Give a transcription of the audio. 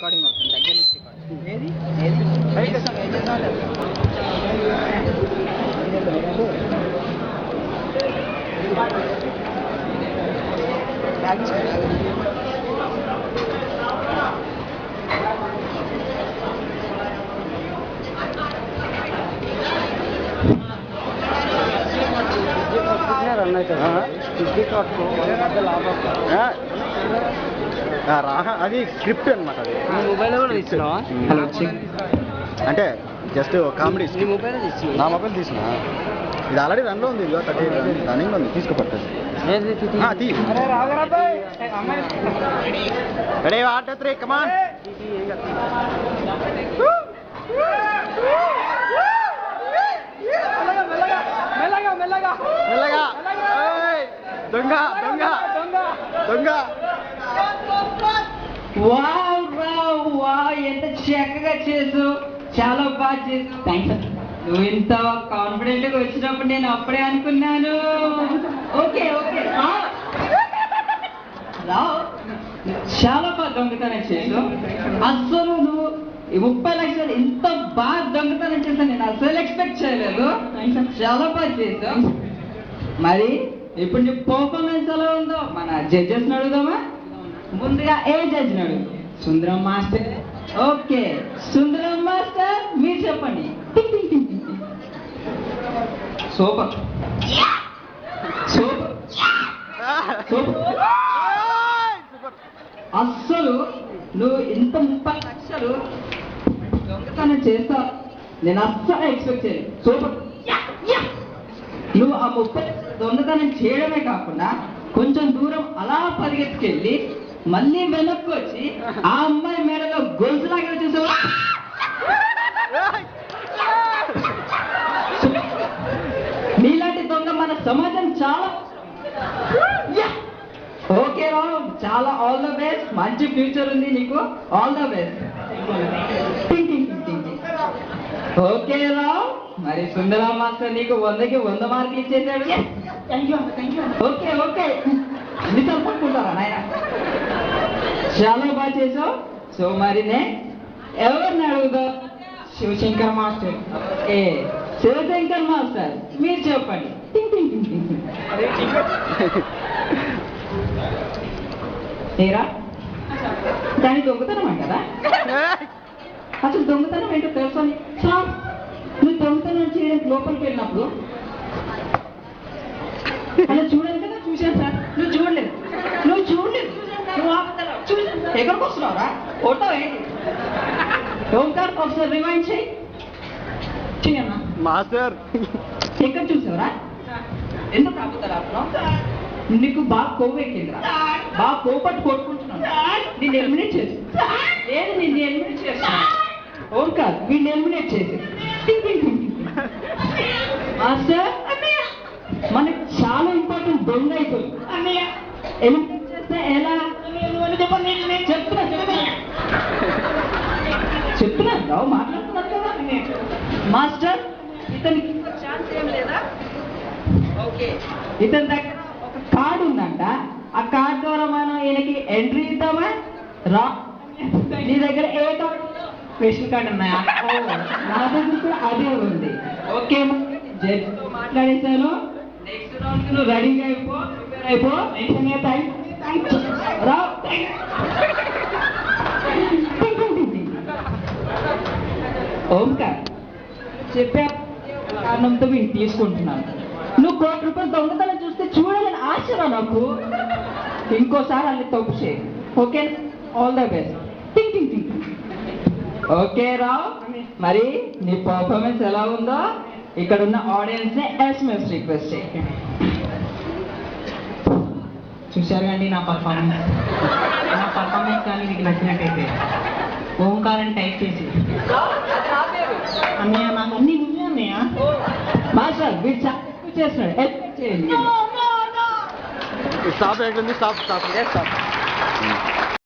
Recording అవుతుంది దగ్గర నుంచి రికార్డింగ్ ఏది ఏది రన్ అది స్క్రిప్ట్ అనమాట. అది మొబైల్ కూడా తీసుకున్నావా? హలో అంటే జస్ట్ కామెడీ. నీ మొబైల్ తీసుకున్నా? నా మొబైల్ తీసిన. ఇది ఆల్రెడీ రన్లో ఉంది. ఇదిగో 30 రన్నింగ్ ఉంది. తీసుకోపడుతుంది. రెడీ 1 2 3 కమాన్. మెల్లగా దొంగ దొంగ దొంగ. ఎంత చక్కగా చేసు, చాలా బాగా చేసు. థ్యాంక్స్. నువ్వు ఇంత కాన్ఫిడెంట్ గా వచ్చినప్పుడు నేను అప్పుడే అనుకున్నాను. ఓకే ఓకే చాలా బాగా దొంగతనం చేసు. అస్సలు నువ్వు 30 లక్షలు ఇంత బాగా దొంగతనం చేశాను నేను అసలు ఎక్స్పెక్ట్ చేయలేదు. చాలా బాగా చేసావు. మరి ఇప్పుడు నీ పర్ఫార్మెన్స్ ఎలా ఉందో మన జడ్జెస్ అడుగుదామా? ముందుగా ఏ జడ్జిని అడుగు? సుందరం మాస్టర్. ఓకే సుందరం మాస్టర్ మీరు చెప్పండి. Super super super. అస్సలు నువ్వు ఇంత 30 లక్షలు దొంగతనం చేస్తావు నేను అస్సలు ఎక్స్పెక్ట్ చేయలేదు. సూపర్. నువ్వు ఆ 30 దొంగతనం చేయడమే కాకుండా కొంచెం దూరం అలా పరిగెత్తుకెళ్ళి మళ్ళీ వెనక్కి వచ్చి ఆ అమ్మాయి మేడలో గొలుసులాగా చూసావు. నీలాంటి దొంగ మన సమాజం చాలా. ఓకే రావు, చాలా ఆల్ ద బెస్ట్. మంచి ఫ్యూచర్ ఉంది నీకు. All the best. Okay Rao. మరి సుందరం మాస్టర్ నీకు 100కి 100 మార్కులు ఇచ్చేసాడు. ఓకే ఓకే ఎన్నిసార్లు పట్టుకుంటారా నాయన? చాలా బాగా చేసావు. సో మరి ఎవరిని అడుగుదా? Shivashankar master. Okay Shivashankar master మీరు చెప్పండి. ఏరా దాని దొంగతనం అంటారా? అసలు దొంగతనం ఏంటో తెలుసా? నువ్వు దొంగతనం చేయడానికి లోపలికి వెళ్ళినప్పుడు అలా చూడాలి కదా. చూశాను సార్. నువ్వు చూడలేదు నువ్వు ఎక్కడికి వస్తున్నావురా? ఫోటో ఏంటి? ఓంకార్ ఒకసారి రిమైండ్ చేయమ్మా. మాస్టర్ ఎక్కడ చూసావురా? ఎందుకు రాబోతారా? నీకు బాగా కొవ్వు ఎక్కిందిరా. బాగా కోపట్టు కొట్టుకుంటున్నాను. నేను ఎలిమినేట్ చేసి లేదు నిన్ను ఎలిమినేట్ చేస్తున్నాను. ఓంకార్ వీడిని ఎలిమినేట్ చేసి మాస్టర్ మనకి చాలా ఇంపార్టెంట్ దొంగ అయిపోయింది. ఎలిమినేట్ చేస్తే ఎలా చెప్తున్నా మాట్లాడుతున్నారు కదా మాస్టర్. ఇతనికి ఛాన్స్ ఏం లేదా? ఓకే ఇతని దగ్గర ఒక కార్డు ఉందంట. ఆ కార్డు ద్వారా మనం ఈయనకి ఎంట్రీ ఇద్దామా? రా. నీ దగ్గర ఏ కార్డు? స్పెషల్ కార్డు ఉన్నాయా? నా దగ్గర కూడా అదే ఉంది. ఓకే జడ్జితో మాట్లాడేశాను. నెక్స్ట్ రౌండ్ నువ్వు రెడీగా అయిపో. రా. ఓంకార్ చెప్పా కారణంతో వీడిని తీసుకుంటున్నాను. నువ్వు ₹1,00,00,000 దొంగతనం చూస్తే చూడాలని ఆశరా నాకు. ఇంకోసారి అల్లి తప్పు చేయి. Okay all the best. Okay Rao. మరి నీ పర్ఫార్మెన్స్ ఎలా ఉందో ఇక్కడ ఉన్న ఆడియన్స్ ని SMS రిక్వెస్ట్ చేయండి. చూశారు కండి నా పర్ఫార్మెన్స్ కానీ మీకు నచ్చినట్టయితే ఓంకార్ అని టైప్ చేసి అన్నయ్య నాకు అన్ని నువ్వే అన్నయ్య. మాస్టర్ వీడు చాలా ఎక్కువ చేస్తున్నాడు. హెల్ప్ చేయండి. స్టాప్ ఎట్లుంది? స్టాప్.